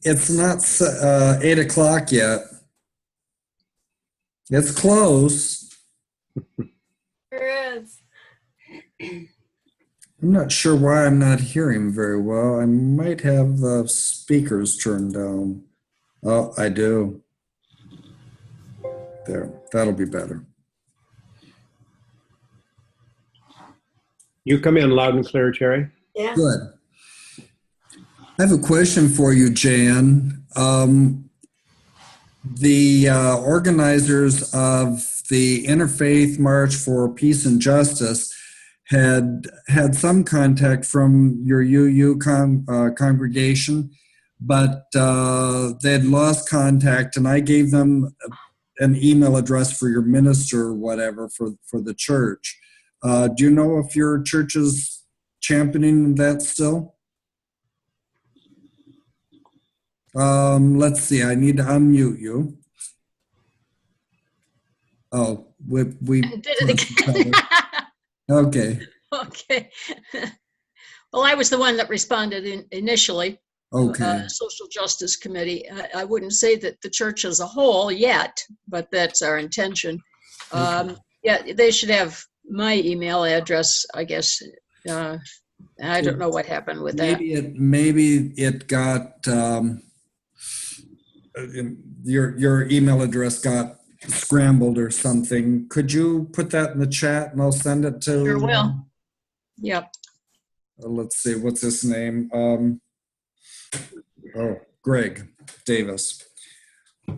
It's not 8 o'clock yet. It's close. There is. I'm not sure why I'm not hearing very well. I might have the speakers turned down. Oh, I do. There, that'll be better. You come in loud and clear, Terry. Yeah. Good. I have a question for you, Jan. The organizers of the Interfaith March for Peace and Justice had some contact from your UU congregation, but they had lost contact, and I gave them an email address for your minister or whatever for the church. Do you know if your church is championing that still? Let's see, I need to unmute you. Oh, we did it again. Okay. Okay. Well, I was the one that responded initially. Okay. Social Justice Committee. I wouldn't say that the church as a whole yet, but that's our intention. Okay. Yeah, they should have my email address, I guess. I don't know what happened with that. Maybe it got your email address got scrambled or something. Could you put that in the chat and I'll send it to? Sure will. Yep. Let's see, what's his name? Greg Davis.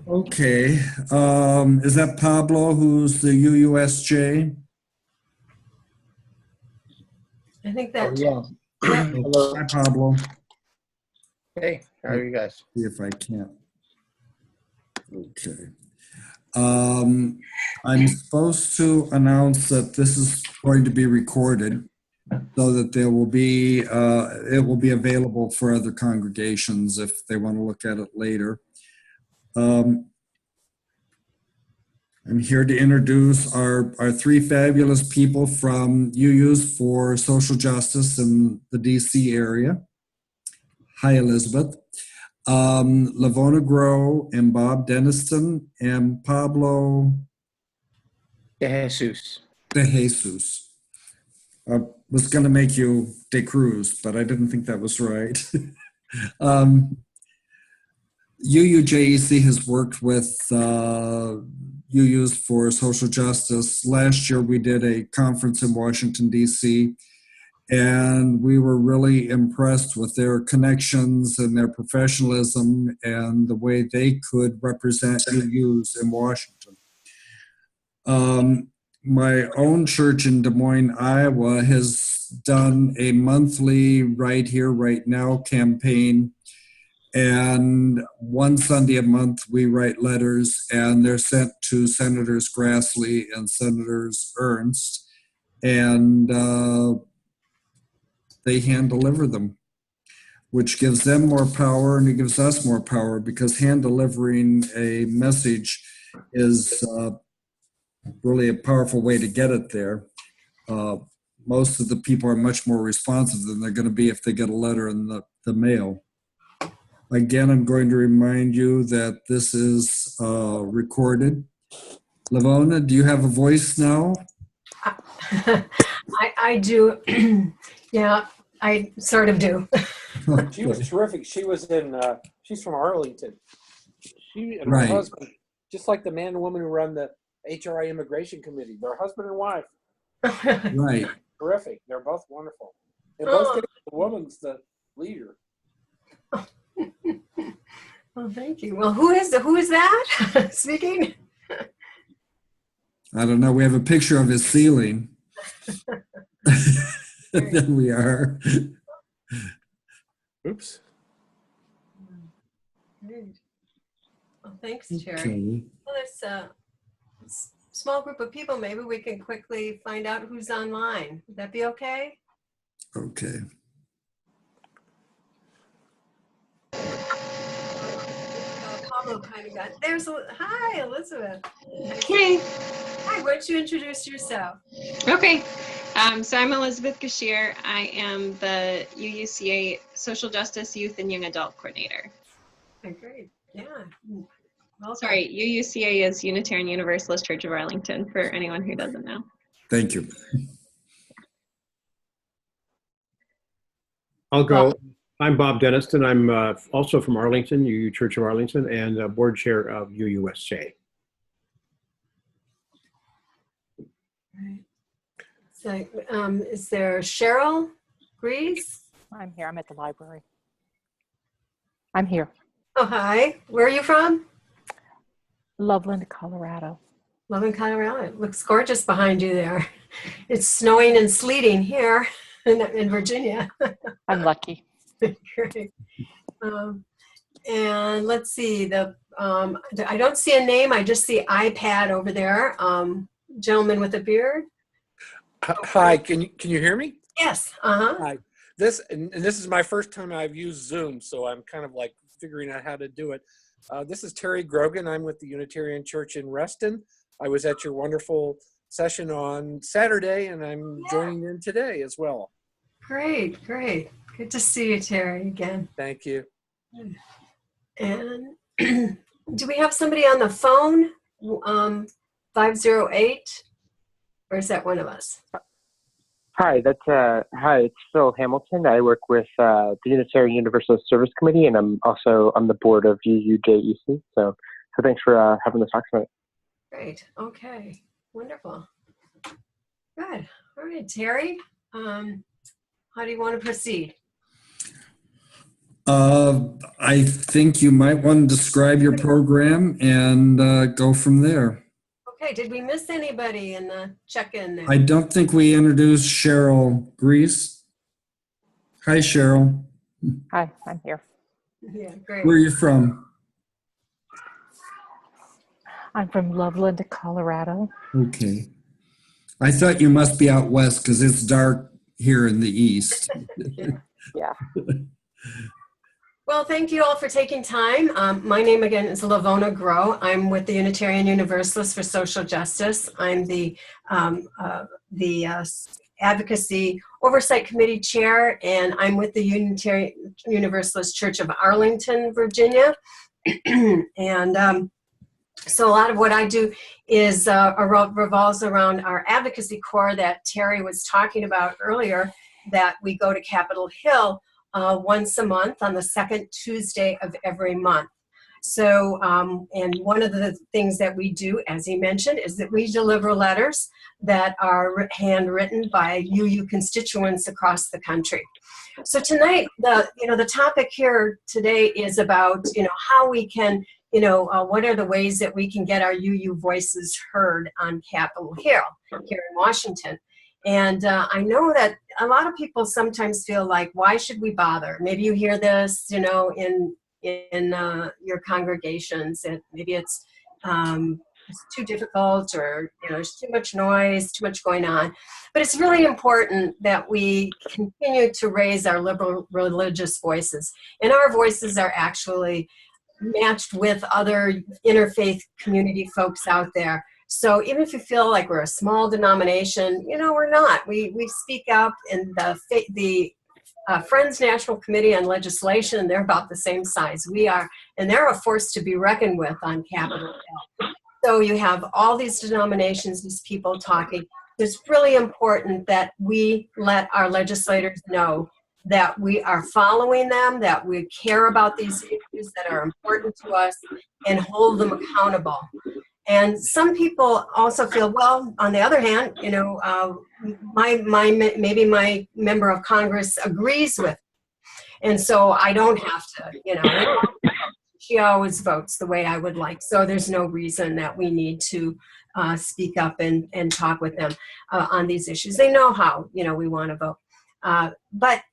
Okay. Is that Pablo, who's the UUSJ? I think that. Oh, yeah. Hello. Hi, Pablo. Hey, how are you guys? See if I can't. Okay. I'm supposed to announce that this is going to be recorded so that there will be, it will be available for other congregations if they want to look at it later. I'm here to introduce our three fabulous people from UUs for Social Justice in the DC area. Hi, Elizabeth. Lavona Grow and Bob Denniston and Pablo De Jesus. I was going to make you De Cruz, but I didn't think that was right. UUJEC has worked with UUs for Social Justice. Last year we did a conference in Washington, DC, and we were really impressed with their connections and their professionalism and the way they could represent UUs in Washington. My own church in Des Moines, Iowa has done a monthly Right Here, Right Now campaign. And one Sunday a month, we write letters, and they're sent to Senators Grassley and Senators Ernst, and they hand deliver them, which gives them more power, and it gives us more power, because hand delivering a message is really a powerful way to get it there. Most of the people are much more responsive than they're going to be if they get a letter in the mail. Again, I'm going to remind you that this is recorded. Lavona, do you have a voice now? I do. Yeah, I sort of do. She was terrific. She was in, she's from Arlington. She and her Right. husband, just like the man and woman who run the HRI Immigration Committee, they're husband and wife. Right. Terrific. They're both wonderful. And both the woman's the leader. Well, thank you. Well, who is that speaking? I don't know. We have a picture of his ceiling. There we are. Oops. Great. Well, thanks, Terry. Okay. Well, there's a small group of people. Maybe we can quickly find out who's online. Would that be okay? Okay. Pablo kind of got there's. Hi, Elizabeth. Hey. Hi. Why don't you introduce yourself? Okay. So I'm Elizabeth Gashir. I am the UUCA Social Justice Youth and Young Adult Coordinator. Okay, great. Yeah. Well, Sorry, UUCA is Unitarian Universalist Church of Arlington, for anyone who doesn't know. Thank you. I'll go. I'm Bob Denniston. I'm also from Arlington, UU Church of Arlington, and board chair of UUSJ. Right. So, is there Cheryl Grease? I'm here. I'm at the library. I'm here. Oh, hi. Where are you from? Loveland, Colorado. Loveland, Colorado. It looks gorgeous behind you there. It's snowing and sleeting here in Virginia. I'm lucky. Great. And let's see. I don't see a name. I just see iPad over there. Gentleman with a beard. Hi, can you hear me? Yes. Uh-huh. Hi. This is my first time I've used Zoom, so I'm kind of like figuring out how to do it. This is Terry Grogan. I'm with the Unitarian Church in Reston. I was at your wonderful session on Saturday, and I'm joining in today as well. Great, great. Good to see you, Terry, again. Thank you. And do we have somebody on the phone? 508? Or is that one of us? Hi, hi. It's Phil Hamilton. I work with the Unitarian Universalist Service Committee, and I'm on the board of UUJEC. So thanks for having this talk tonight. Great. Okay. Wonderful. Good. All right, Terry. How do you want to proceed? I think you might want to describe your program and go from there. Okay, did we miss anybody in the check-in there? I don't think we introduced Cheryl Grease. Hi, Cheryl. Hi, I'm here. Yeah, great. Where are you from? I'm from Loveland, Colorado. Okay. I thought you must be out west because it's dark here in the east. Yeah. Well, thank you all for taking time. My name again is Lavona Grow. I'm with the Unitarian Universalists for Social Justice. I'm the Advocacy Oversight Committee Chair, and I'm with the Unitarian Universalist Church of Arlington, Virginia. And so a lot of what I do is revolves around our advocacy core that Terry was talking about earlier, that we go to Capitol Hill once a month on the second Tuesday of every month. So, and one of the things that we do, as he mentioned, is that we deliver letters that are handwritten by UU constituents across the country. So tonight, the topic here today is about, how we can, what are the ways that we can get our UU voices heard on Capitol Hill here in Washington. And I know that a lot of people sometimes feel like, why should we bother? Maybe you hear this, in your congregations, and maybe it's too difficult, or there's too much noise, too much going on. But it's really important that we continue to raise our liberal religious voices, and our voices are actually matched with other interfaith community folks out there. So even if you feel like we're a small denomination, we're not. We speak up, in the Friends National Committee on Legislation, they're about the same size we are, and they're a force to be reckoned with on Capitol Hill. So you have all these denominations, these people talking. It's really important that we let our legislators know that we are following them, that we care about these issues that are important to us, and hold them accountable. And some people also feel, well, on the other hand, maybe my member of Congress agrees with, and so I don't have to, she always votes the way I would like. So there's no reason that we need to speak up and talk with them on these issues. They know how, we want to vote. But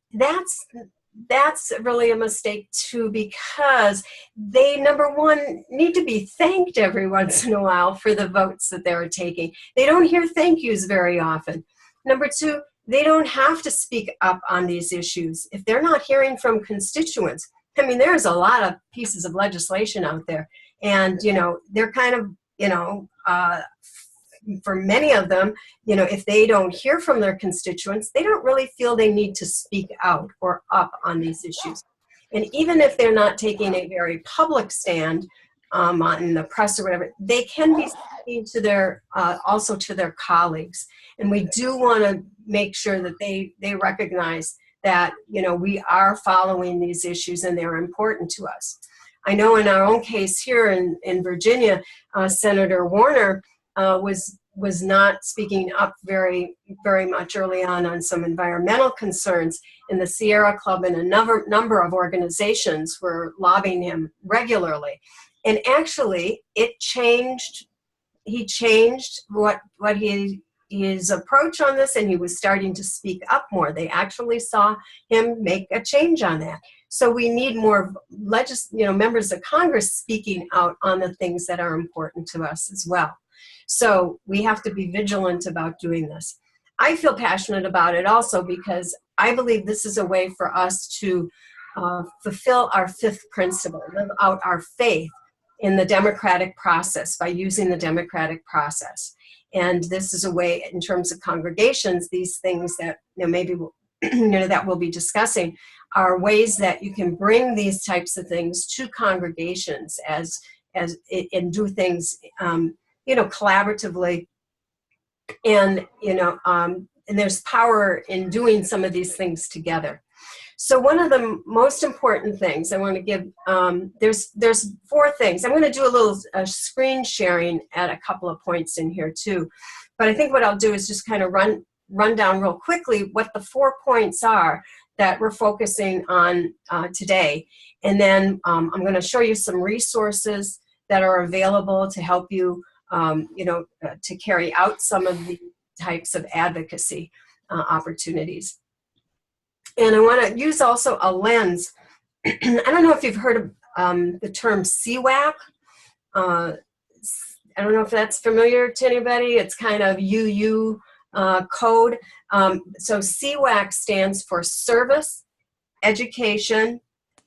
that's really a mistake too, because they, number one, need to be thanked every once in a while for the votes that they're taking. They don't hear thank yous very often. Number two, they don't have to speak up on these issues if they're not hearing from constituents. I mean, there's a lot of pieces of legislation out there, and they're kind of for many of them, you know, if they don't hear from their constituents, they don't really feel they need to speak out or up on these issues. And even if they're not taking a very public stand in the press or whatever, they can be speaking to their, also to their colleagues. And we do want to make sure that they recognize that, you know, we are following these issues and they're important to us. I know in our own case here in Virginia, Senator Warner was not speaking up very much early on some environmental concerns, and the Sierra Club and a number of organizations were lobbying him regularly. And actually, it changed. He changed his approach on this, and he was starting to speak up more. They actually saw him make a change on that. So we need more members of Congress speaking out on the things that are important to us as well. So we have to be vigilant about doing this. I feel passionate about it also because I believe this is a way for us to fulfill our fifth principle, live out our faith in the democratic process by using the democratic process. And this is a way, in terms of congregations, these things that maybe that we'll be discussing are ways that you can bring these types of things to congregations and do things collaboratively, and there's power in doing some of these things together. So one of the most important things I want to give, there's 4 things. I'm going to do a little screen sharing at a couple of points in here too. But I think what I'll do is just kind of run down real quickly what the 4 points are that we're focusing on today. And then I'm going to show you some resources that are available to help you, to carry out some of the types of advocacy opportunities. And I want to use also a lens. I don't know if you've heard of the term CWAC. I don't know if that's familiar to anybody. It's kind of UU code. So CWAC stands for Service, Education,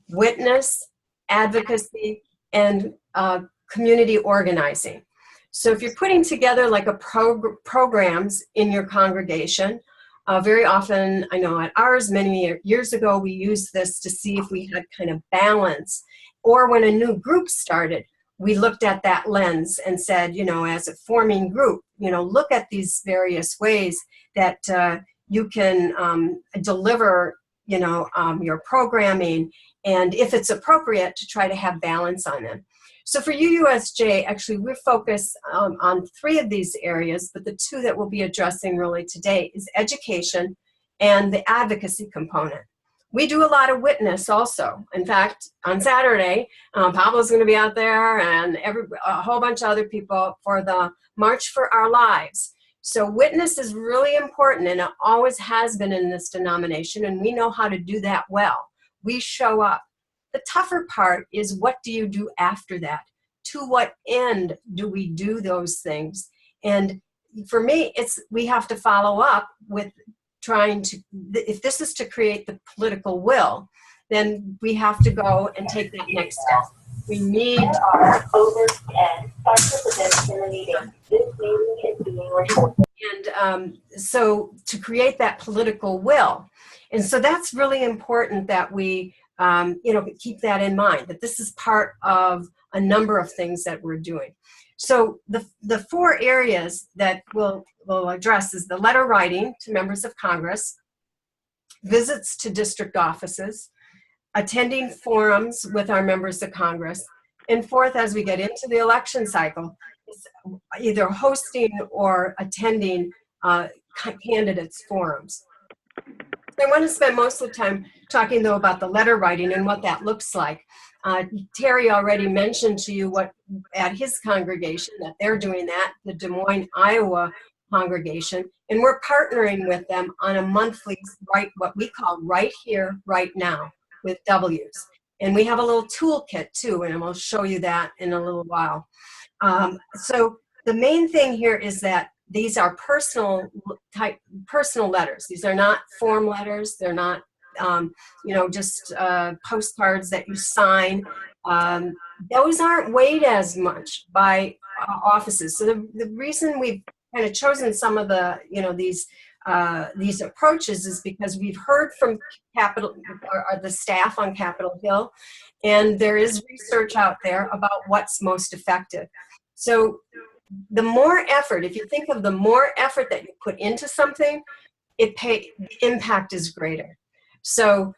Witness, Advocacy, and Community Organizing. So if you're putting together like a programs in your congregation, very often, I know at ours many years ago, we used this to see if we had kind of balance. Or when a new group started, we looked at that lens and said, as a forming group, look at these various ways that you can deliver, your programming, and if it's appropriate, to try to have balance on them. So for UUSJ, actually, we're focused on 3 of these areas, but the 2 that we'll be addressing really today is education and the advocacy component. We do a lot of witness also. In fact, on Saturday, Pablo's going to be out there and a whole bunch of other people for the March for Our Lives. So witness is really important, and it always has been in this denomination, and we know how to do that well. We show up. The tougher part is, what do you do after that? To what end do we do those things? And for me, we have to follow up with trying to, if this is to create the political will, then we have to go and take that next step. We need our hosts and participants in the meeting. This meeting is being recorded. And so to create that political will. And so that's really important that we keep that in mind, that this is part of a number of things that we're doing. So the 4 areas that we'll address is the letter writing to members of Congress, visits to district offices, attending forums with our members of Congress, and 4th, as we get into the election cycle, is either hosting or attending candidates' forums. I want to spend most of the time talking, though, about the letter writing and what that looks like. Terry already mentioned to you what at his congregation that they're doing that, the Des Moines, Iowa congregation, and we're partnering with them on a monthly, what we call Right Here, Right Now, with W's. And we have a little toolkit too, and I'll show you that in a little while. So the main thing here is that these are personal letters. These are not form letters. They're not, just postcards that you sign. Those aren't weighed as much by offices. So the reason we've kind of chosen some of the, these approaches is because we've heard from Capitol, or the staff on Capitol Hill, and there is research out there about what's most effective. So the more effort, if you think of the more effort that you put into something, the impact is greater. So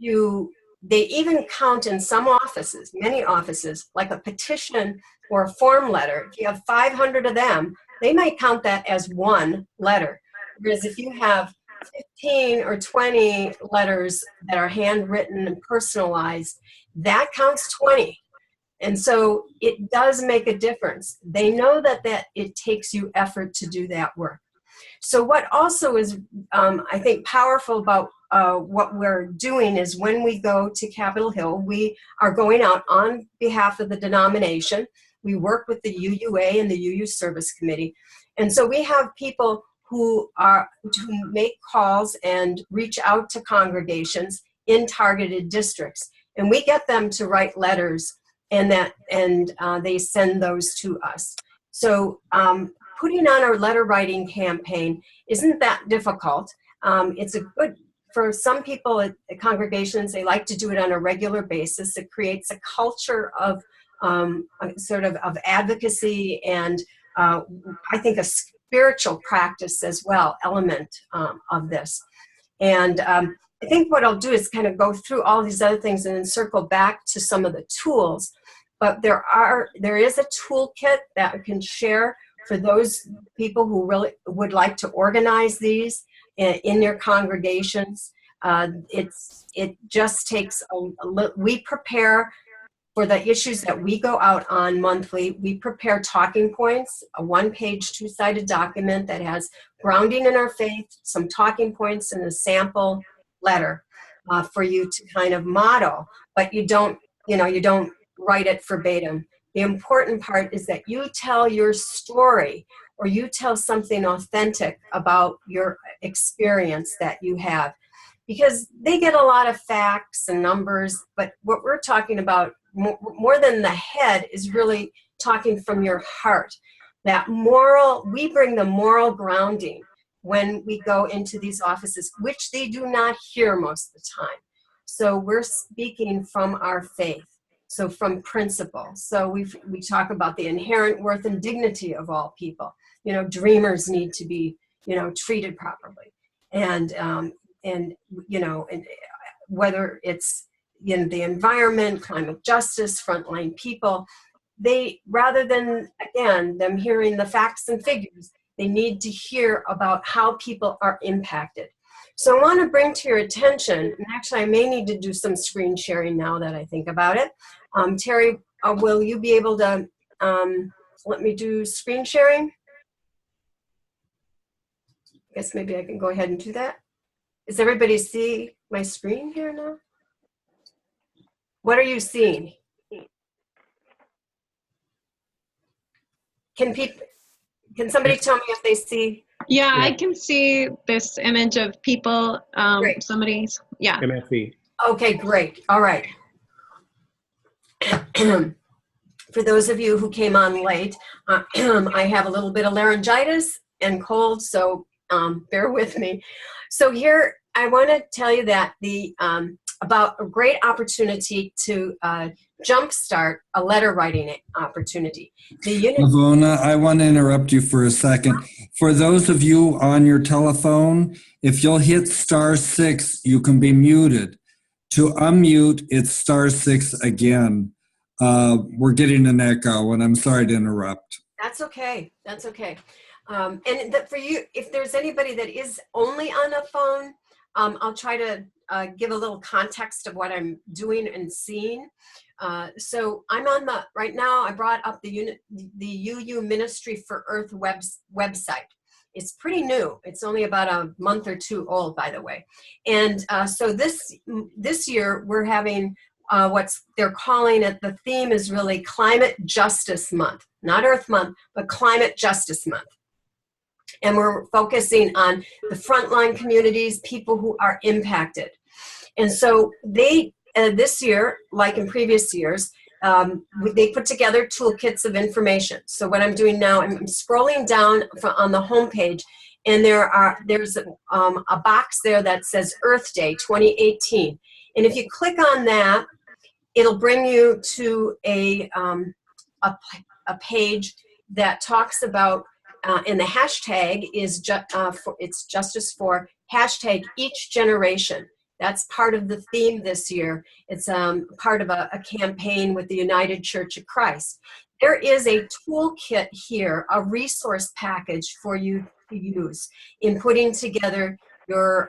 they even count in some offices, many offices, like a petition or a form letter. If you have 500 of them, they might count that as one letter. Whereas if you have 15 or 20 letters that are handwritten and personalized, that counts 20. And so it does make a difference. They know that it takes you effort to do that work. So what also is, I think, powerful about what we're doing is when we go to Capitol Hill, we are going out on behalf of the denomination. We work with the UUA and the UU Service Committee. And so we have people who make calls and reach out to congregations in targeted districts. And we get them to write letters, and they send those to us. So putting on our letter writing campaign isn't that difficult. It's for some people at congregations, they like to do it on a regular basis. It creates a culture of of advocacy and I think a spiritual practice as well, element of this. And I think what I'll do is kind of go through all these other things and then circle back to some of the tools. But there is a toolkit that I can share for those people who really would like to organize these in their congregations. It just takes we prepare for the issues that we go out on monthly. We prepare talking points, a one-page, two-sided document that has grounding in our faith, some talking points, and a sample letter for you to kind of model. But you don't write it verbatim. The important part is that you tell your story, or you tell something authentic about your experience that you have. Because they get a lot of facts and numbers, but what we're talking about more than the head is really talking from your heart. We bring the moral grounding when we go into these offices, which they do not hear most of the time. So we're speaking from our faith. So from principle. So we talk about the inherent worth and dignity of all people. Dreamers need to be, treated properly. And whether it's the environment, climate justice, frontline people, rather than, again, them hearing the facts and figures, they need to hear about how people are impacted. So I want to bring to your attention, and actually I may need to do some screen sharing now that I think about it. Terry, will you be able to let me do screen sharing? I guess maybe I can go ahead and do that. Does everybody see my screen here now? What are you seeing? Can somebody tell me if they see? Yeah, I can see this image of people, somebody's, yeah. MFE. Okay, great. All right. For those of you who came on late, I have a little bit of laryngitis and cold, so bear with me. So here, I want to tell you that about a great opportunity to jumpstart a letter writing opportunity. Lavona, I want to interrupt you for a second. For those of you on your telephone, if you'll hit *6, you can be muted. To unmute, it's *6 again. We're getting an echo, and I'm sorry to interrupt. That's okay. That's okay. And for you, if there's anybody that is only on a phone, I'll try to give a little context of what I'm doing and seeing. So I'm on right now, I brought up the UU Ministry for Earth website. It's pretty new. It's only about a month or two old, by the way. And so this year we're having what they're calling it, the theme is really Climate Justice Month, not Earth Month, but Climate Justice Month. And we're focusing on the frontline communities, people who are impacted. And so this year, like in previous years, they put together toolkits of information. So what I'm doing now, I'm scrolling down on the homepage, and there's a box there that says Earth Day 2018. And if you click on that, it'll bring you to a page that talks about, and the hashtag is it's justice for hashtag each generation. That's part of the theme this year. It's part of a campaign with the United Church of Christ. There is a toolkit here, a resource package for you to use in putting together your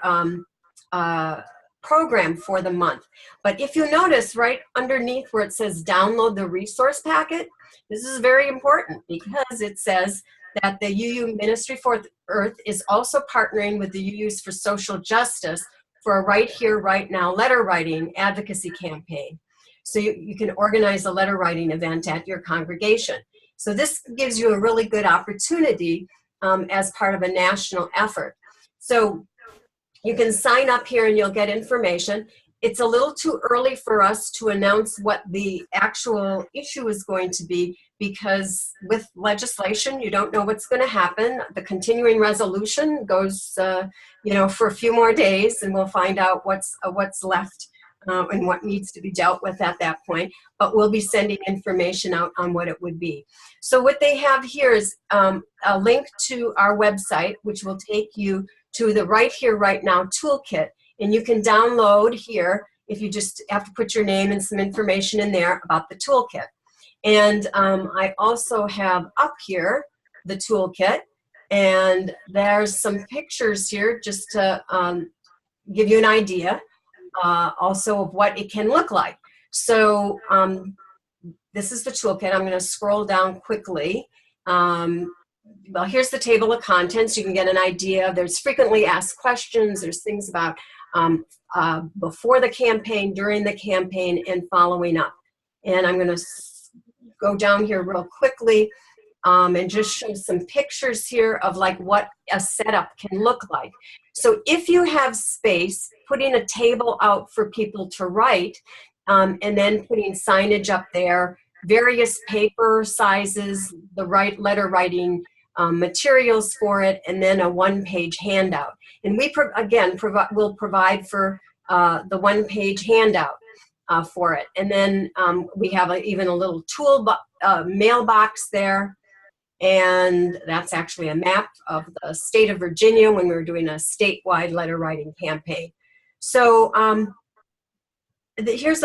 program for the month. But if you notice right underneath where it says download the resource packet, this is very important because it says that the UU Ministry for Earth is also partnering with the UUs for Social Justice for a Right Here, Right Now letter writing advocacy campaign. So you can organize a letter writing event at your congregation. So this gives you a really good opportunity as part of a national effort. So you can sign up here and you'll get information. It's a little too early for us to announce what the actual issue is going to be because with legislation, you don't know what's going to happen. The continuing resolution goes, for a few more days, and we'll find out what's left and what needs to be dealt with at that point. But we'll be sending information out on what it would be. So what they have here is a link to our website, which will take you to the Right Here, Right Now toolkit. And you can download here if you just have to put your name and some information in there about the toolkit. And I also have up here the toolkit, and there's some pictures here just to give you an idea also of what it can look like. So this is the toolkit. I'm going to scroll down quickly. Well, here's the table of contents. You can get an idea. There's frequently asked questions. There's things about before the campaign, during the campaign, and following up. And I'm going to go down here real quickly and just show some pictures here of like what a setup can look like. So if you have space, putting a table out for people to write and then putting signage up there, various paper sizes, the right letter writing materials for it, and then a one-page handout. And we, will provide for the one-page handout for it. And then we have even a little mailbox there. And that's actually a map of the state of Virginia when we were doing a statewide letter writing campaign. So here's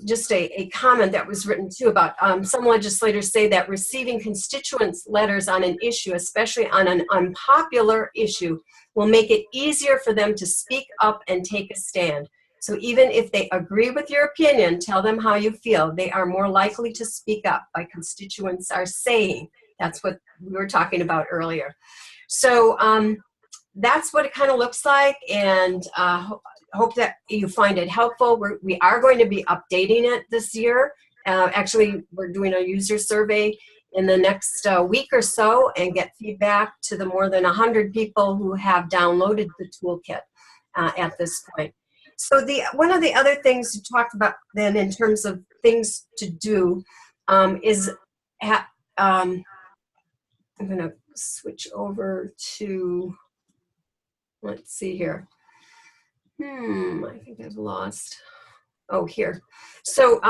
just a comment that was written too about some legislators say that receiving constituents' letters on an issue, especially on an unpopular issue, will make it easier for them to speak up and take a stand. So even if they agree with your opinion, tell them how you feel. They are more likely to speak up. My constituents are saying. That's what we were talking about earlier. So that's what it kind of looks like, and hope that you find it helpful. We are going to be updating it this year. Actually, we're doing a user survey in the next week or so and get feedback to the more than 100 people who have downloaded the toolkit at this point. So one of the other things you talked about then in terms of things to do is I'm going to switch over to, let's see here. I think I've lost. Oh, here. So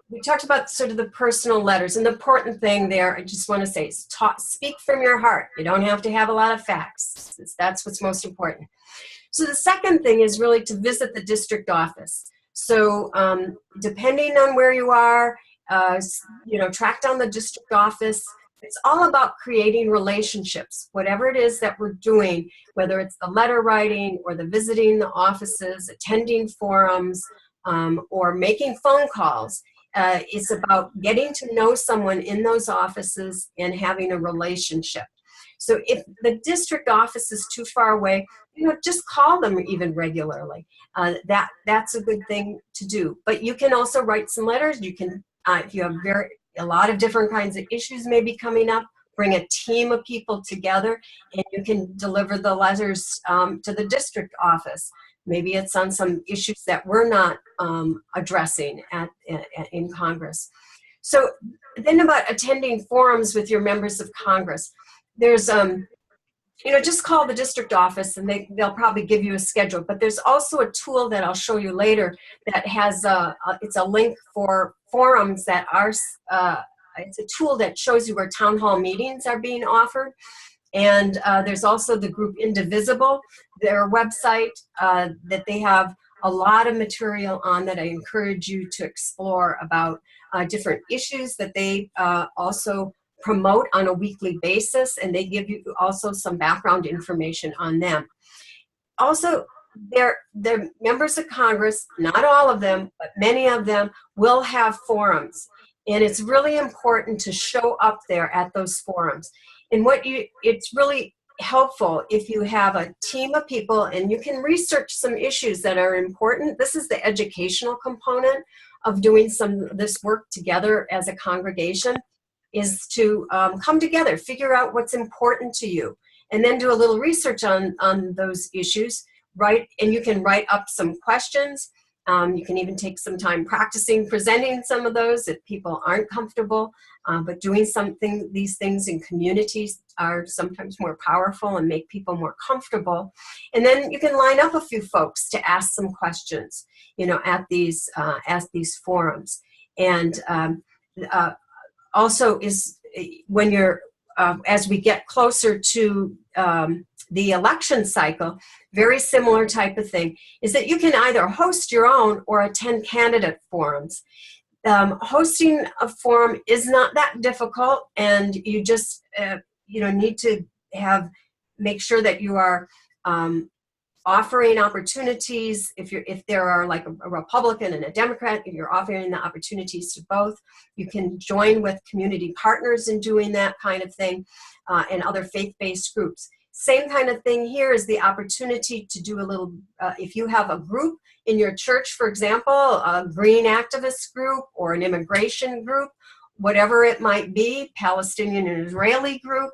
we talked about sort of the personal letters, and the important thing there, I just want to say, is speak from your heart. You don't have to have a lot of facts. That's what's most important. So the second thing is really to visit the district office. So depending on where you are, track down the district office. It's all about creating relationships, whatever it is that we're doing, whether it's the letter writing or the visiting the offices, attending forums, or making phone calls. It's about getting to know someone in those offices and having a relationship. So if the district office is too far away, just call them even regularly. That's a good thing to do. But you can also write some letters. You can, if you have a lot of different kinds of issues may be coming up, bring a team of people together, and you can deliver the letters to the district office. Maybe it's on some issues that we're not addressing in Congress. So then about attending forums with your members of Congress, there's, just call the district office and they'll probably give you a schedule. But there's also a tool that I'll show you later that has it's a link for forums that are, it's a tool that shows you where town hall meetings are being offered. And there's also the group Indivisible, their website that they have a lot of material on that I encourage you to explore about different issues that they also promote on a weekly basis, and they give you also some background information on them. Also, they're members of Congress, not all of them, but many of them will have forums. And it's really important to show up there at those forums. And it's really helpful if you have a team of people and you can research some issues that are important. This is the educational component of doing this work together as a congregation, is to come together, figure out what's important to you, and then do a little research on those issues, right? And you can write up some questions. You can even take some time practicing presenting some of those if people aren't comfortable. But doing these things in communities are sometimes more powerful and make people more comfortable. And then you can line up a few folks to ask some questions, at these forums. And also is when you're, as we get closer to the election cycle, very similar type of thing, is that you can either host your own or attend candidate forums. Hosting a forum is not that difficult, and you just need to make sure that you are offering opportunities. If there are like a Republican and a Democrat, if you're offering the opportunities to both, you can join with community partners in doing that kind of thing, and other faith-based groups. Same kind of thing here is the opportunity to do a little, if you have a group in your church, for example, a green activist group or an immigration group, whatever it might be, Palestinian and Israeli group,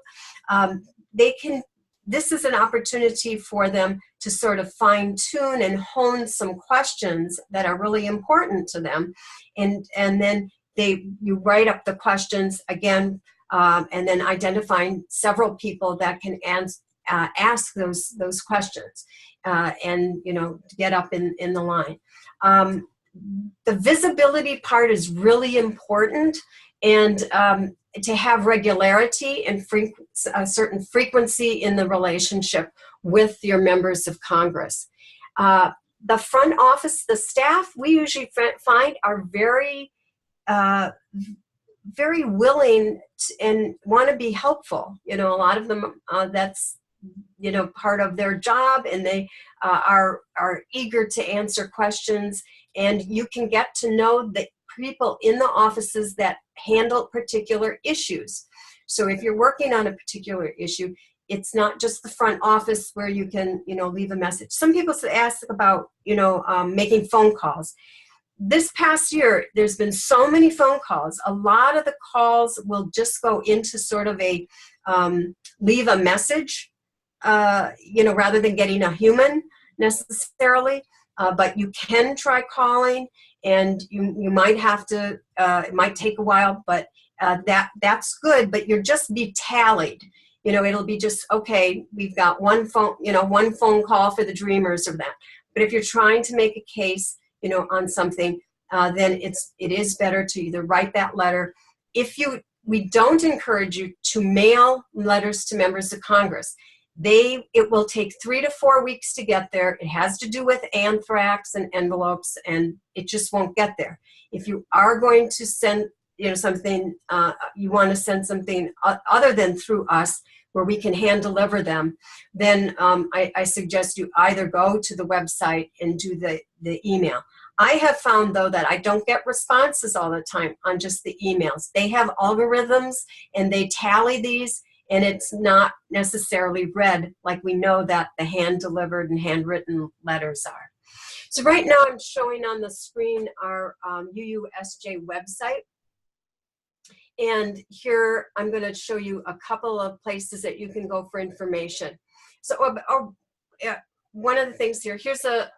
this is an opportunity for them to sort of fine-tune and hone some questions that are really important to them. And then you write up the questions again, and then identifying several people that can ask those questions, and get up in the line. The visibility part is really important, and to have regularity and a certain frequency in the relationship with your members of Congress. The front office, the staff, we usually find are very very willing and want to be helpful. A lot of them, that's part of their job, and they are eager to answer questions. And you can get to know the people in the offices that handle particular issues. So if you're working on a particular issue, it's not just the front office where you can, leave a message. Some people ask about, making phone calls. This past year, there's been so many phone calls. A lot of the calls will just go into sort of a leave a message, rather than getting a human necessarily. But you can try calling, and you might have to, it might take a while, but that's good, but you'll just be tallied. It'll be just, okay, we've got one phone call for the Dreamers or that. But if you're trying to make a case, on something, then it is better to either write that letter. We don't encourage you to mail letters to members of Congress. It will take 3 to 4 weeks to get there. It has to do with anthrax and envelopes, and it just won't get there. If you are going to send, something, you want to send something other than through us, where we can hand deliver them, then I suggest you either go to the website and do the email. I have found, though, that I don't get responses all the time on just the emails. They have algorithms, and they tally these, and it's not necessarily read like we know that the hand-delivered and handwritten letters are. So right now I'm showing on the screen our UUSJ website. And here I'm going to show you a couple of places that you can go for information. So one of the things here, here's a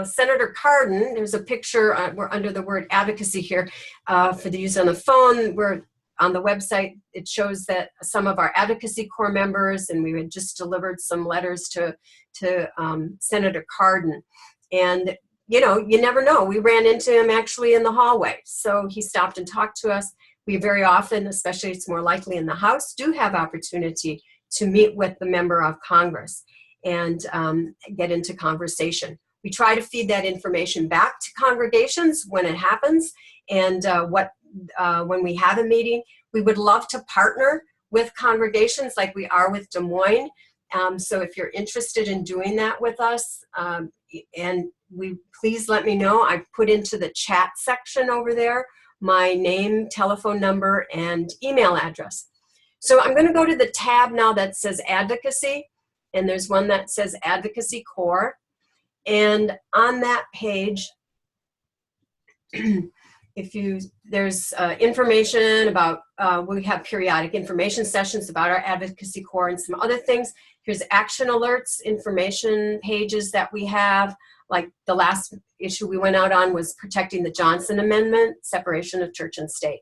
Senator Cardin. There's a picture, we're under the word advocacy here for the use on the phone. We're on the website. It shows that some of our advocacy corps members, and we had just delivered some letters to Senator Cardin. And you know, you never know. We ran into him actually in the hallway. So he stopped and talked to us. We very often, especially it's more likely in the House, do have opportunity to meet with the member of Congress and get into conversation. We try to feed that information back to congregations when it happens, and when we have a meeting. We would love to partner with congregations like we are with Des Moines. So if you're interested in doing that with us, please let me know. I put into the chat section over there my name, telephone number, and email address. So I'm going to go to the tab now that says advocacy, and there's one that says advocacy core. And on that page, there's information about, we have periodic information sessions about our advocacy core and some other things. Here's action alerts, information pages that we have. Like the last issue we went out on was protecting the Johnson Amendment, separation of church and state.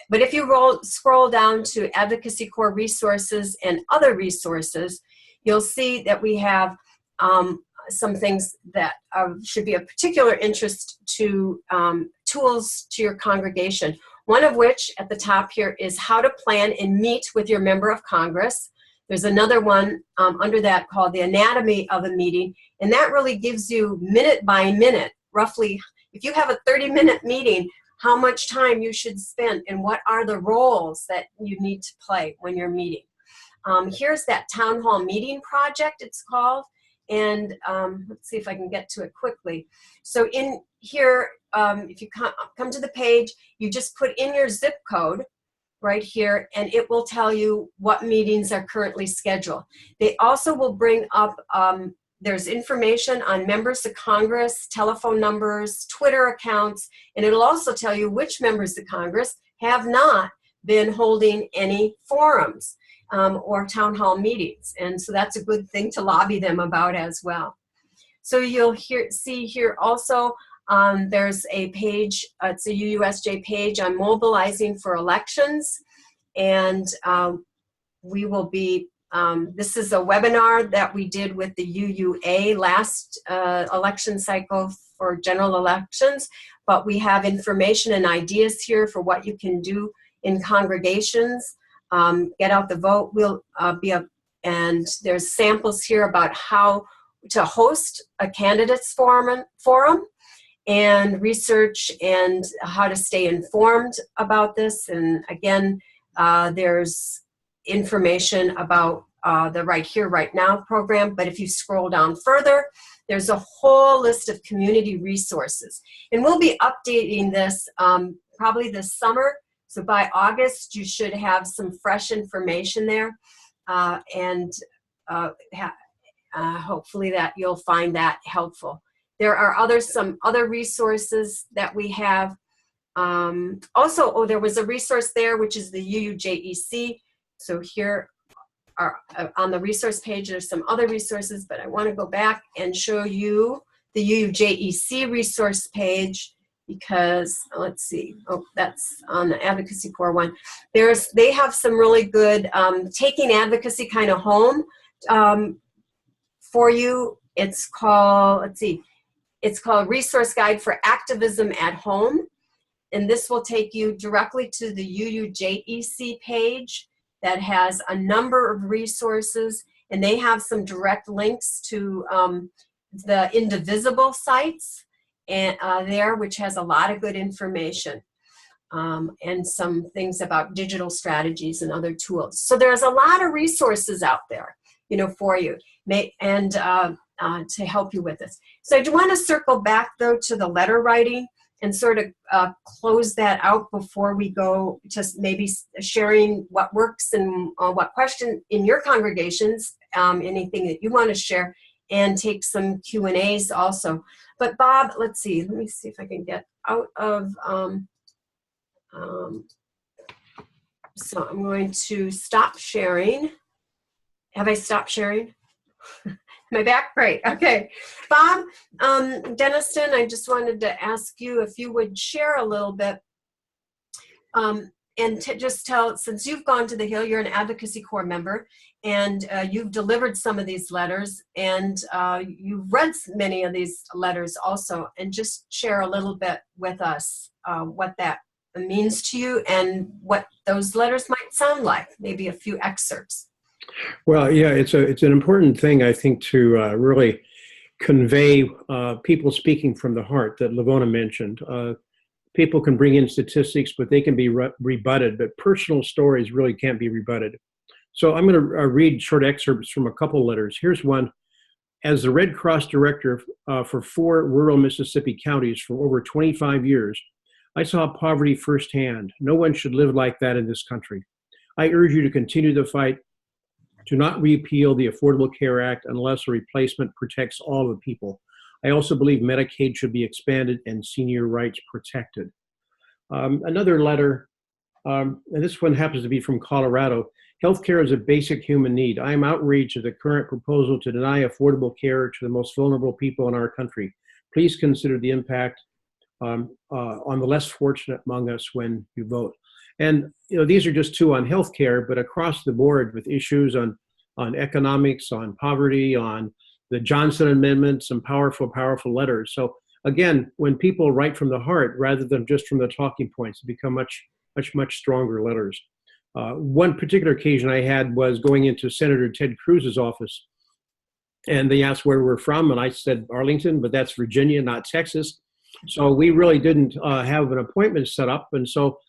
But if you scroll down to advocacy core resources and other resources, you'll see that we have some things that should be of particular interest to tools to your congregation. One of which at the top here is how to plan and meet with your member of Congress. There's another one under that called the anatomy of a meeting, and that really gives you minute by minute, roughly, if you have a 30-minute meeting, how much time you should spend and what are the roles that you need to play when you're meeting. Here's that town hall meeting project, it's called, and let's see if I can get to it quickly. So in here, if you come to the page, you just put in your zip code right here, and it will tell you what meetings are currently scheduled. They also will bring up, there's information on members of Congress, telephone numbers, Twitter accounts, and it'll also tell you which members of Congress have not been holding any forums or town hall meetings. And so that's a good thing to lobby them about as well. So you'll see here also, there's a page, it's a UUSJ page on mobilizing for elections. And we will be, this is a webinar that we did with the UUA last election cycle for general elections, but we have information and ideas here for what you can do in congregations. Get out the vote. We'll be up, and there's samples here about how to host a candidates forum and research and how to stay informed about this. And again, there's information about the Right Here, Right Now program. But if you scroll down further, there's a whole list of community resources. And we'll be updating this probably this summer. So by August, you should have some fresh information there. Hopefully that you'll find that helpful. There are some other resources that we have. Also, there was a resource there, which is the UUJEC. So here are, on the resource page, there's some other resources, but I want to go back and show you the UUJEC resource page because, let's see, that's on the Advocacy Corps one. They have some really good taking advocacy kind of home for you. It's called, let's see, it's called Resource Guide for Activism at Home. And this will take you directly to the UUJEC page that has a number of resources, and they have some direct links to the Indivisible sites and there, which has a lot of good information and some things about digital strategies and other tools. So there's a lot of resources out there, you know, for you and to help you with this. So I do want to circle back though to the letter writing and sort of close that out before we go to maybe sharing what works and what question in your congregations, anything that you want to share, and take some Q&As also. But Bob, let's see, let me see if I can get out of, so I'm going to stop sharing. Have I stopped sharing? My back? Great. Okay. Bob, Deniston, I just wanted to ask you if you would share a little bit and just tell, since you've gone to the Hill, you're an Advocacy Corps member, and you've delivered some of these letters, and you've read many of these letters also, and just share a little bit with us what that means to you and what those letters might sound like, maybe a few excerpts. Well, yeah, it's an important thing, I think, to really convey people speaking from the heart that Lavona mentioned. People can bring in statistics, but they can be rebutted, but personal stories really can't be rebutted. So I'm going to read short excerpts from a couple letters. Here's one. As the Red Cross director for 4 rural Mississippi counties for over 25 years, I saw poverty firsthand. No one should live like that in this country. I urge you to continue the fight to not repeal the Affordable Care Act unless a replacement protects all the people. I also believe Medicaid should be expanded and senior rights protected. Another letter, and this one happens to be from Colorado. Healthcare is a basic human need. I am outraged at the current proposal to deny affordable care to the most vulnerable people in our country. Please consider the impact on the less fortunate among us when you vote. And these are just 2 on healthcare, but across the board with issues on economics, on poverty, on the Johnson Amendment, some powerful, powerful letters. So again, when people write from the heart rather than just from the talking points, it become much stronger letters. One particular occasion I had was going into Senator Ted Cruz's office, and they asked where we're from, and I said Arlington, but that's Virginia, not Texas. So we really didn't have an appointment set up, and so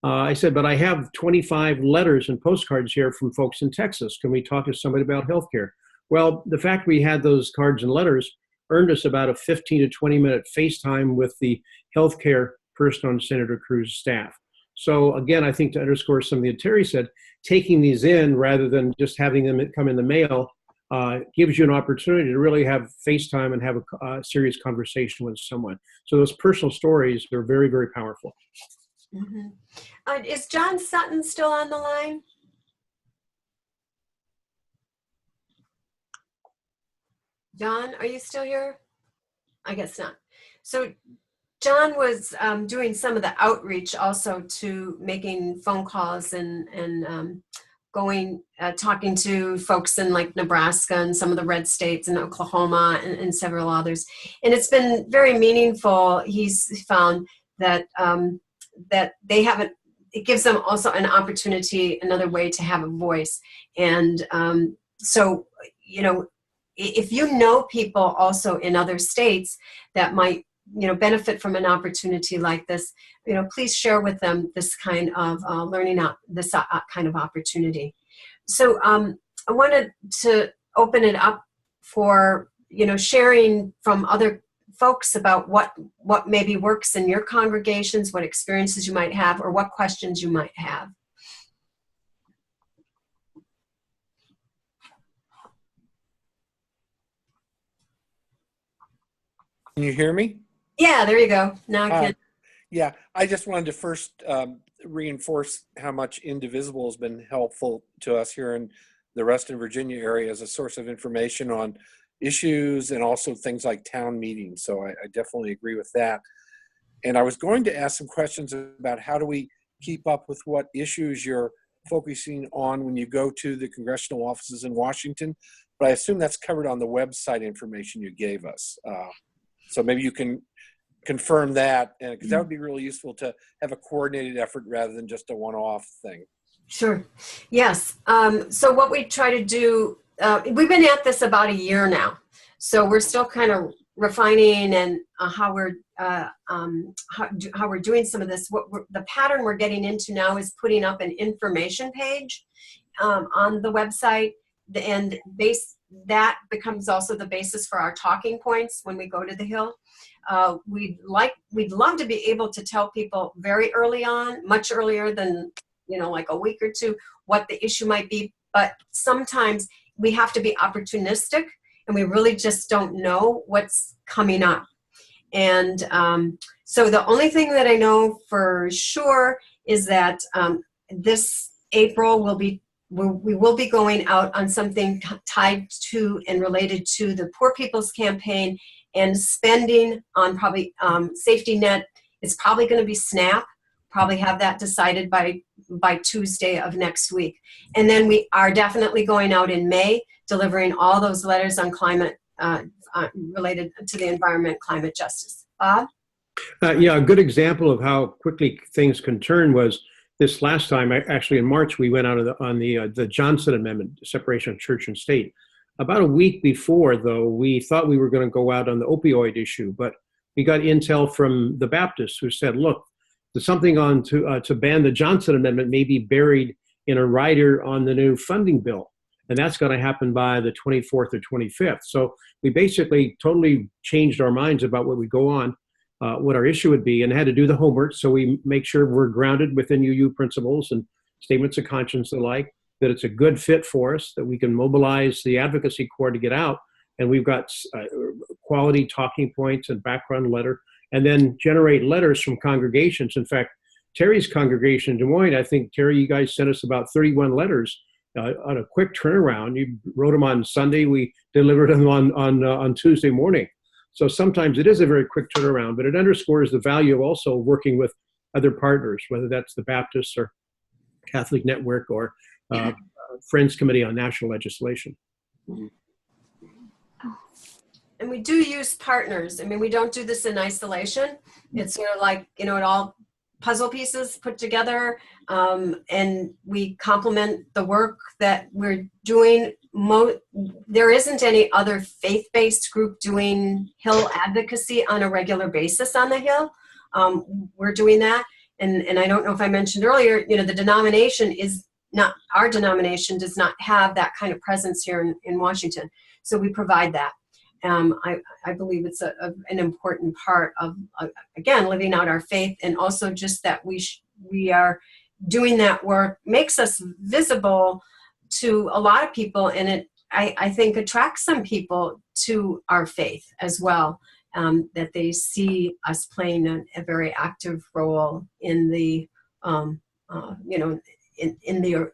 I said, but I have 25 letters and postcards here from folks in Texas. Can we talk to somebody about healthcare? Well, the fact we had those cards and letters earned us about a 15 to 20 minute FaceTime with the healthcare person on Senator Cruz's staff. So again, I think to underscore something that Terry said, taking these in rather than just having them come in the mail gives you an opportunity to really have FaceTime and have a serious conversation with someone. So those personal stories are very, very powerful. Mm-hmm. Is John Sutton still on the line? John, are you still here? I guess not. So John was doing some of the outreach also to making phone calls and going, talking to folks in like Nebraska and some of the red states and Oklahoma and several others. And it's been very meaningful. He's found that that they haven't, it gives them also an opportunity, another way to have a voice. And so, if you know people also in other states that might, benefit from an opportunity like this, please share with them this kind of learning out, this kind of opportunity. So I wanted to open it up for, sharing from other folks about what maybe works in your congregations, what experiences you might have, or what questions you might have. Can you hear me? Yeah, there you go. Now I can. Yeah, I just wanted to first reinforce how much Indivisible has been helpful to us here in the Reston, Virginia area as a source of information on issues and also things like town meetings. So I definitely agree with that. And I was going to ask some questions about how do we keep up with what issues you're focusing on when you go to the congressional offices in Washington, but I assume that's covered on the website information you gave us. So maybe you can confirm that, because that would be really useful to have a coordinated effort rather than just a one-off thing. Sure. Yes. So what we try to do, we've been at this about a year now, so we're still kind of refining and how we're doing some of this. The pattern we're getting into now is putting up an information page on the website, and that becomes also the basis for our talking points when we go to the Hill. We'd love to be able to tell people very early on, much earlier than like a week or two, what the issue might be. But sometimes we have to be opportunistic, and we really just don't know what's coming up. And so the only thing that I know for sure is that this April we'll be we will be going out on something tied to and related to the Poor People's Campaign, and spending on probably safety net. It's probably going to be SNAP. Probably have that decided by Tuesday of next week. And then we are definitely going out in May, delivering all those letters on climate related to the environment, climate justice. Bob? Yeah, a good example of how quickly things can turn was this last time. Actually, in March, we went out on the Johnson Amendment, separation of church and state. About a week before, though, we thought we were going to go out on the opioid issue, but we got intel from the Baptists who said, look, there's something on to ban the Johnson Amendment may be buried in a rider on the new funding bill. And that's going to happen by the 24th or 25th. So we basically totally changed our minds about what would go on, what our issue would be, and had to do the homework. So we make sure we're grounded within UU principles and statements of conscience alike, that it's a good fit for us, that we can mobilize the advocacy corps to get out. And we've got quality talking points and background letter, and then generate letters from congregations. In fact, Terry's congregation in Des Moines, I think, Terry, you guys sent us about 31 letters on a quick turnaround. You wrote them on Sunday. We delivered them on Tuesday morning. So sometimes it is a very quick turnaround, but it underscores the value of also working with other partners, whether that's the Baptists or Catholic Network or Friends Committee on National Legislation. And we do use partners. I mean, we don't do this in isolation. It's sort of like, it all puzzle pieces put together, and we complement the work that we're doing. There isn't any other faith-based group doing Hill advocacy on a regular basis on the Hill. We're doing that. And I don't know if I mentioned earlier, the denomination is not, our denomination does not have that kind of presence here in Washington. So we provide that. I believe it's an important part of, again, living out our faith, and also just that we are doing that work makes us visible to a lot of people, and I think attracts some people to our faith as well, that they see us playing a very active role in the in the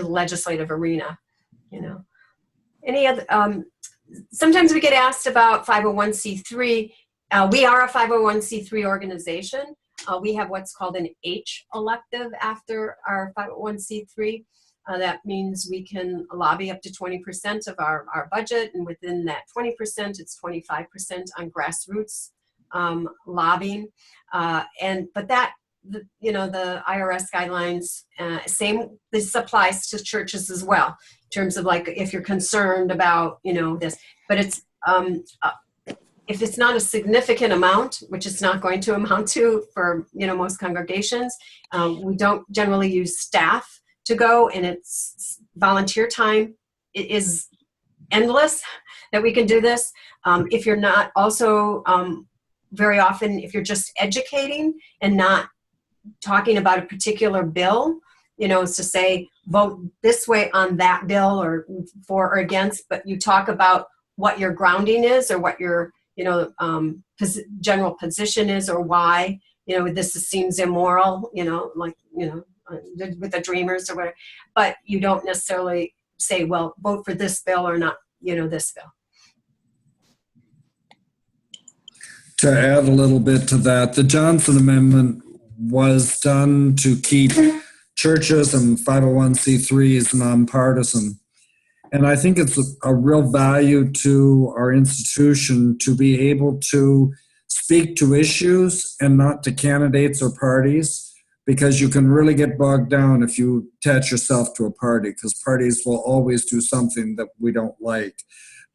legislative arena. Any other sometimes we get asked about 501c3. We are a 501c3 organization. We have what's called an H elective after our 501c3. That means we can lobby up to 20% of our budget, and within that 20%, it's 25% on grassroots lobbying. But that, the IRS guidelines, this applies to churches as well, in terms of like, if you're concerned about, this, but it's, if it's not a significant amount, which it's not going to amount to for, most congregations, we don't generally use staff to go, and it's volunteer time. It is endless that we can do this. If you're not also, very often, if you're just educating and not talking about a particular bill, is to say, vote this way on that bill, or for or against, but you talk about what your grounding is, or what your, general position is, or why, this seems immoral, with the Dreamers or whatever, but you don't necessarily say, well, vote for this bill or not, this bill. To add a little bit to that, the Johnson Amendment was done to keep churches and 501c3s nonpartisan. And I think it's a real value to our institution to be able to speak to issues and not to candidates or parties, because you can really get bogged down if you attach yourself to a party, because parties will always do something that we don't like.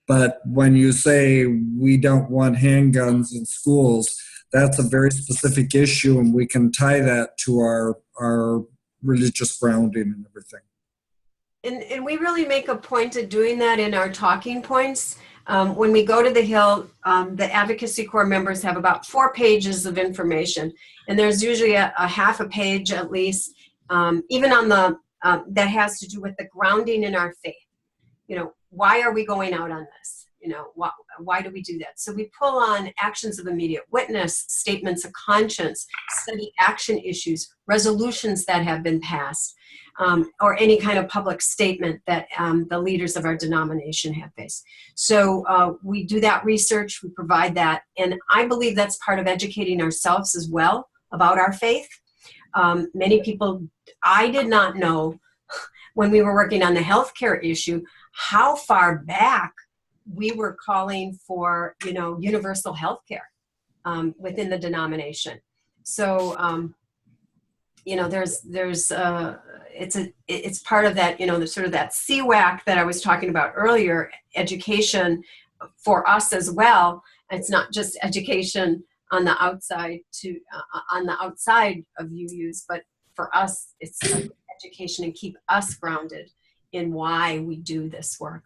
But when you say we don't want handguns in schools, that's a very specific issue, and we can tie that to our religious grounding and everything. And we really make a point of doing that in our talking points. When we go to the Hill, the Advocacy Corps members have about 4 pages of information, and there's usually a half a page at least, even on the, that has to do with the grounding in our faith. Why are we going out on this? why do we do that? So we pull on actions of immediate witness, statements of conscience, study action issues, resolutions that have been passed, or any kind of public statement that the leaders of our denomination have faced. So we do that research, we provide that, and I believe that's part of educating ourselves as well about our faith. Many people, I did not know when we were working on the healthcare issue, how far back we were calling for, universal healthcare within the denomination. So, it's part of that, the sort of that CWAC that I was talking about earlier, education for us as well. It's not just education on the outside of UUs, but for us, it's education and keep us grounded in why we do this work.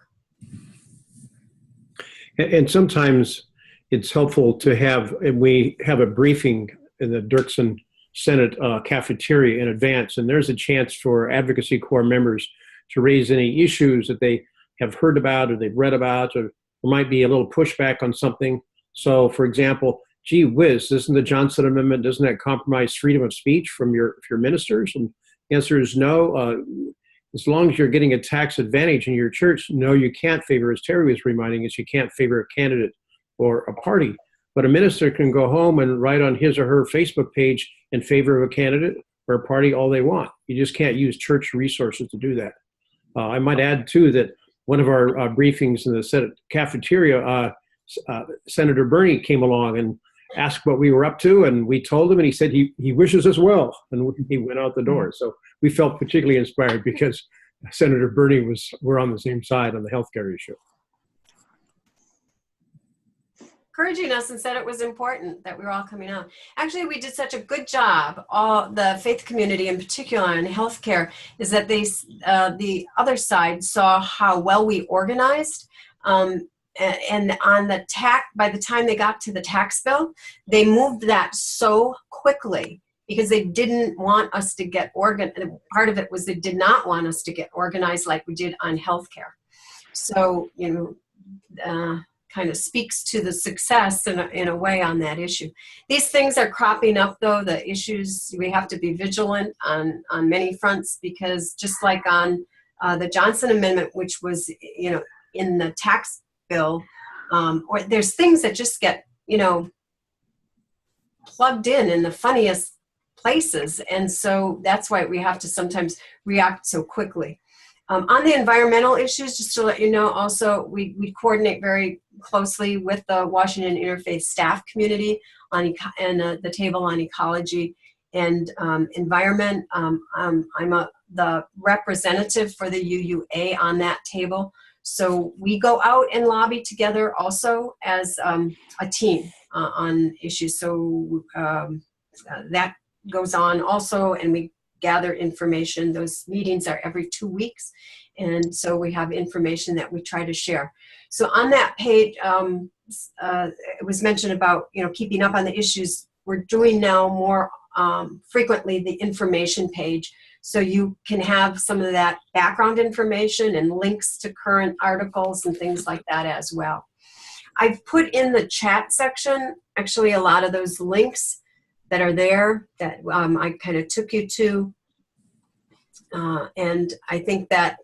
And sometimes it's helpful to have, and we have a briefing in the Dirksen Senate cafeteria in advance, and there's a chance for Advocacy Corps members to raise any issues that they have heard about or they've read about, or there might be a little pushback on something. So, for example, gee whiz, isn't the Johnson Amendment, doesn't that compromise freedom of speech from your ministers? And the answer is no. As long as you're getting a tax advantage in your church, no, you can't favor, as Terry was reminding us, you can't favor a candidate or a party. But a minister can go home and write on his or her Facebook page in favor of a candidate or a party all they want. You just can't use church resources to do that. I might add, too, that one of our briefings in the Senate cafeteria, Senator Bernie came along and asked what we were up to, and we told him, and he said he wishes us well, and he went out the door. So we felt particularly inspired because Senator Bernie we're on the same side on the healthcare issue. Encouraging us and said it was important that we were all coming out. Actually, we did such a good job, all the faith community in particular in healthcare, is that the other side saw how well we organized. And on the by the time they got to the tax bill, they moved that so quickly because they didn't want us to get organized. Part of it was they did not want us to get organized like we did on healthcare. So, kind of speaks to the success in a way on that issue. These things are cropping up, though, the issues. We have to be vigilant on many fronts, because just like on the Johnson Amendment, which was, in the tax bill, or there's things that just get, plugged in the funniest places. And so that's why we have to sometimes react so quickly. On the environmental issues, just to let you know, also, we coordinate very closely with the Washington Interfaith staff community on the table on ecology and environment. I'm the representative for the UUA on that table. So we go out and lobby together also as a team on issues. So that goes on also, and we gather information. Those meetings are every 2 weeks, and so we have information that we try to share. So on that page, it was mentioned about keeping up on the issues. We're doing now more frequently the information page, so you can have some of that background information and links to current articles and things like that as well. I've put in the chat section actually a lot of those links that are there that I kind of took you to. And I think that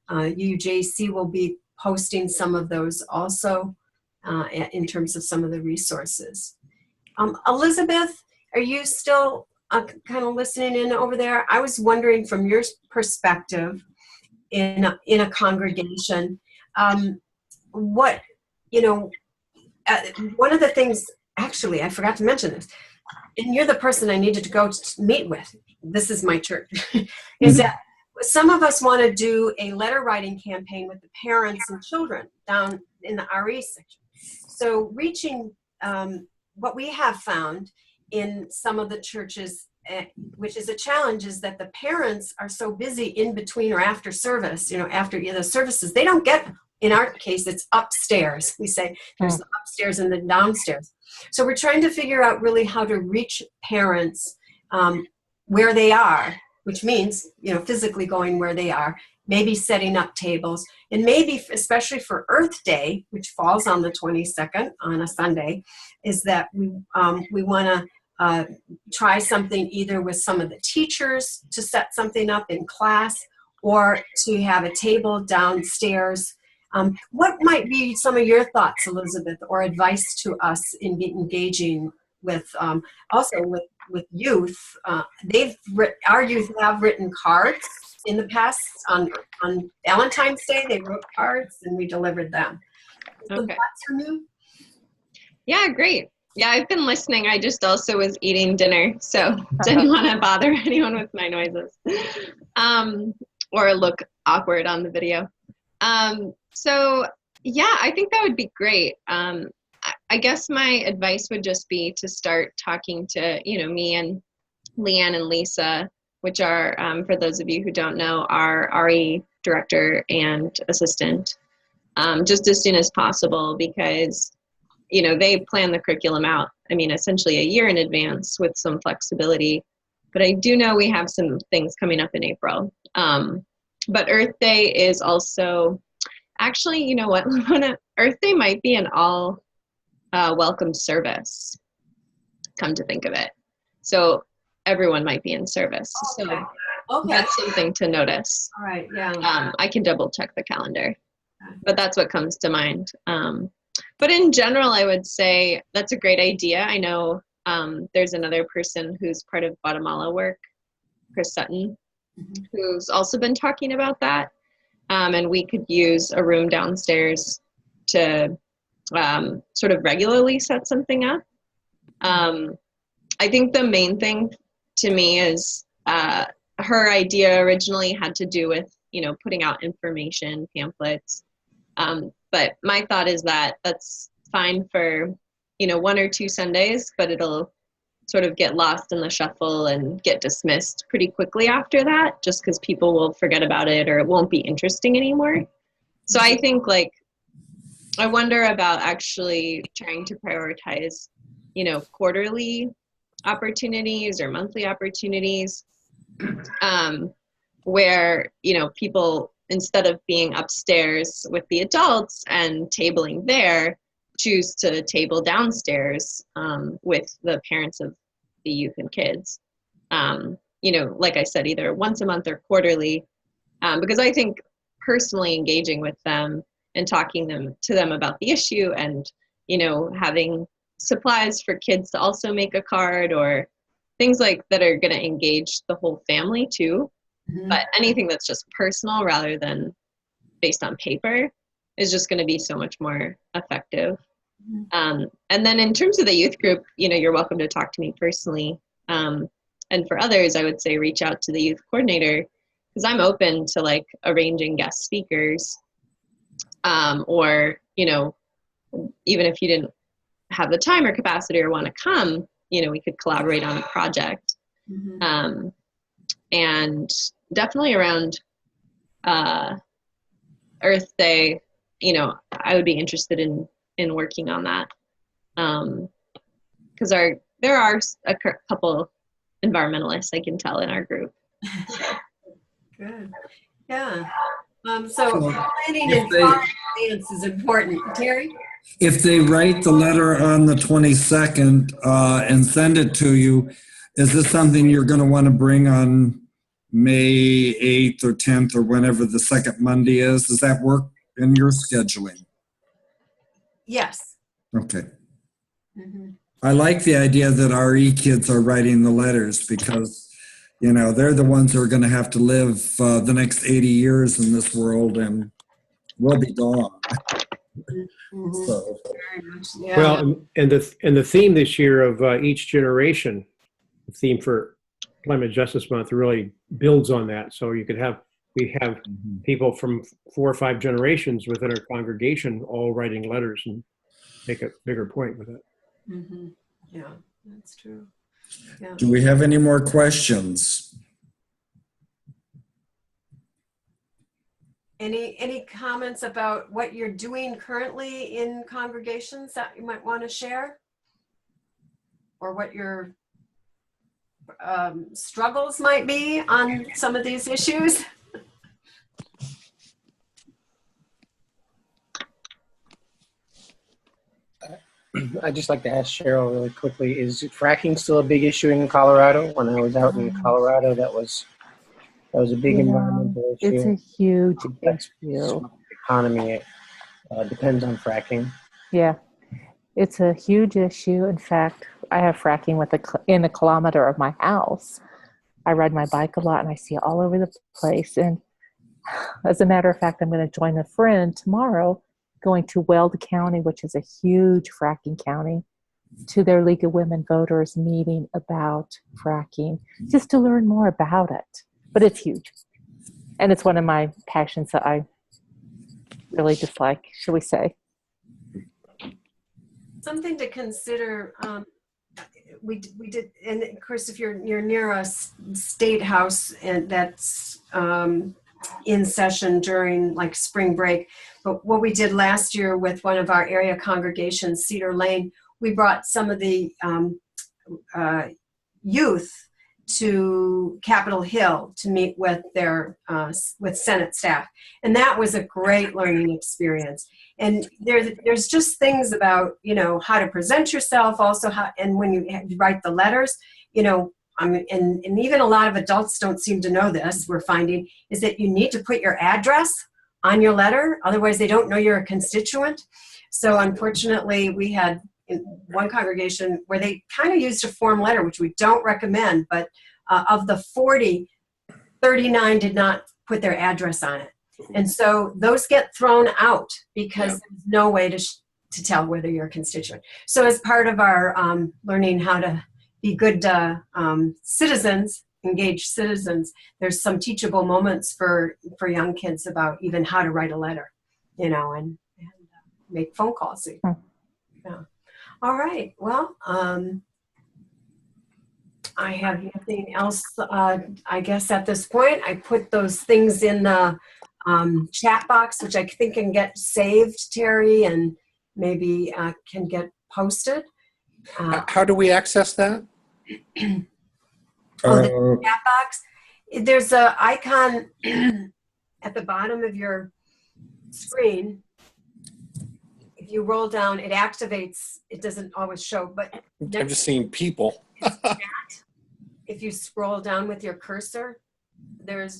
UUJC will be posting some of those also in terms of some of the resources. Elizabeth, are you still kind of listening in over there? I was wondering from your perspective in a congregation, what, one of the things, actually, I forgot to mention this, and you're the person I needed to go to meet with. This is my church, is that some of us want to do a letter writing campaign with the parents and children down in the RE section. So reaching what we have found in some of the churches, which is a challenge, is that the parents are so busy in between or after service, after the services, they don't get, in our case, it's upstairs. We say there's the upstairs and the downstairs. So we're trying to figure out really how to reach parents where they are, which means, physically going where they are, maybe setting up tables, and maybe especially for Earth Day, which falls on the 22nd on a Sunday, is that we want to try something either with some of the teachers to set something up in class or to have a table downstairs. What might be some of your thoughts, Elizabeth, or advice to us in engaging with also with youth? Our youth have written cards in the past on Valentine's Day. They wrote cards and we delivered them. Some Okay. thoughts from you? Yeah, great. Yeah, I've been listening. I just also was eating dinner, so didn't want to bother anyone with my noises or look awkward on the video. So yeah, I think that would be great. I guess my advice would just be to start talking to, me and Leanne and Lisa, which are, for those of you who don't know, our RE director and assistant, just as soon as possible, because they plan the curriculum out, essentially a year in advance with some flexibility. But I do know we have some things coming up in April. But Earth Day is also, actually, you know what, Earth Day might be an all welcome service, come to think of it. So everyone might be in service. Okay. So that's something to notice. All right, yeah. I can double check the calendar, but that's what comes to mind. But in general, I would say that's a great idea. I know there's another person who's part of Guatemala Work, Chris Sutton, who's also been talking about that. And we could use a room downstairs to sort of regularly set something up. I think the main thing to me is her idea originally had to do with, putting out information, pamphlets. But my thought is that that's fine for, 1 or 2 Sundays, but it'll sort of get lost in the shuffle and get dismissed pretty quickly after that, just because people will forget about it or it won't be interesting anymore. So I think I wonder about actually trying to prioritize, quarterly opportunities or monthly opportunities where, people, instead of being upstairs with the adults and tabling there, choose to table downstairs with the parents of the youth and kids. Like I said, either once a month or quarterly, because I think personally engaging with them and talking to them about the issue and, having supplies for kids to also make a card or things like that are going to engage the whole family too. But anything that's just personal rather than based on paper is just going to be so much more effective. And then in terms of the youth group, you're welcome to talk to me personally. And for others, I would say reach out to the youth coordinator, because I'm open to arranging guest speakers or, even if you didn't have the time or capacity or want to come, we could collaborate on a project. And definitely around Earth Day, I would be interested in working on that. Because there are a couple environmentalists, I can tell, in our group. Good. Yeah. So planning and advance is important. Terry? If they write the letter on the 22nd and send it to you, is this something you're going to want to bring on May 8th or 10th or whenever the second Monday is? Does that work in your scheduling? Yes. Okay. I like the idea that RE kids are writing the letters because, they're the ones who are going to have to live the next 80 years in this world and we'll be gone. So. Very much, yeah. Well, and the theme this year of each generation, the theme for Climate Justice Month really builds on that. So we have people from 4 or 5 generations within our congregation all writing letters and make a bigger point with it. Yeah, that's true. Yeah. Do we have any more questions? Any comments about what you're doing currently in congregations that you might want to share? Or what your struggles might be on some of these issues? I'd just like to ask Cheryl really quickly, is fracking still a big issue in Colorado? When I was out in Colorado, that was a big environmental issue. It's a huge That's issue. the economy depends on fracking. Yeah, it's a huge issue. In fact, I have fracking in a kilometer of my house. I ride my bike a lot and I see it all over the place. And as a matter of fact, I'm going to join a friend tomorrow going to Weld County, which is a huge fracking county, to their League of Women Voters meeting about fracking, just to learn more about it. But it's huge. And it's one of my passions that I really dislike, shall we say. Something to consider. We did, and of course, if you're near a state house and that's in session during like spring break, but what we did last year with one of our area congregations, Cedar Lane, we brought some of the youth to Capitol Hill to meet with their with Senate staff, and that was a great learning experience. And there's just things about, you know, how to present yourself, also how, and when you write the letters, you know, and even a lot of adults don't seem to know this, we're finding, is that you need to put your address on your letter, otherwise they don't know you're a constituent. So unfortunately, we had in one congregation where they kind of used a form letter, which we don't recommend, but of the 40, 39 did not put their address on it. And so those get thrown out because there's no way to tell whether you're a constituent. So as part of our learning how to be good citizens, engaged citizens, there's some teachable moments for young kids about even how to write a letter, you know, and make phone calls. Yeah. All right. Well, I have nothing else, I guess, at this point. I put those things in the chat box, which I think can get saved, Terry, and maybe can get posted. How do we access that? The chat box. There's an icon at the bottom of your screen. If you roll down, it activates. It doesn't always show, but I'm just seeing people. If you scroll down with your cursor,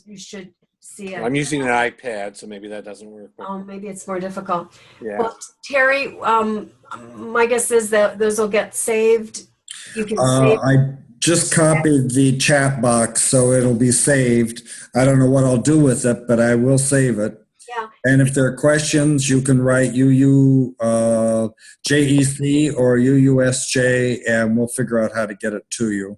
you should see it. I'm using an iPad, so maybe that doesn't work. Oh, maybe it's more difficult. Yeah. Well, Terry, my guess is that those will get saved. You can save. I just copied the chat box, so it'll be saved. I don't know what I'll do with it, but I will save it. Yeah. And if there are questions, you can write UUJEC or UUSJ, and we'll figure out how to get it to you.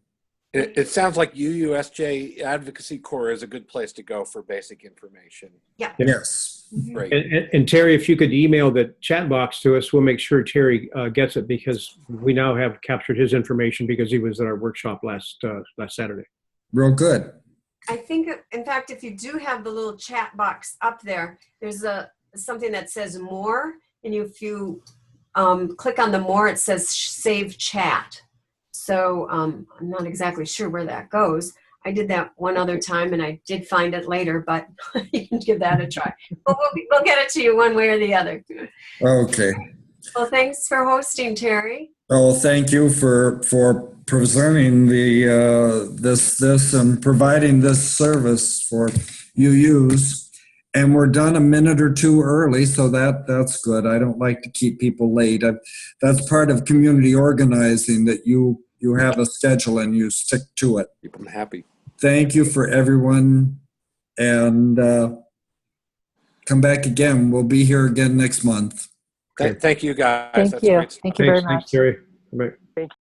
It sounds like UUSJ Advocacy Corps is a good place to go for basic information. Yeah. Yes. Great. And Terry, if you could email the chat box to us, we'll make sure Terry gets it, because we now have captured his information because he was at our workshop last Saturday. Real good. I think, in fact, if you do have the little chat box up there, there's something that says more, and if you click on the more, it says save chat. So I'm not exactly sure where that goes. I did that one other time, and I did find it later, but you can give that a try. But we'll get it to you one way or the other. Okay. Well, thanks for hosting, Terry. Oh, thank you for presenting this and providing this service for UUs. And we're done a minute or two early, so that's good. I don't like to keep people late. That's part of community organizing, that you have a schedule and you stick to it. Keep them happy. Thank you for everyone, and come back again. We'll be here again next month. Thank you, guys. Thank That's you. great. Thank you very much. Thanks, Terry. Bye.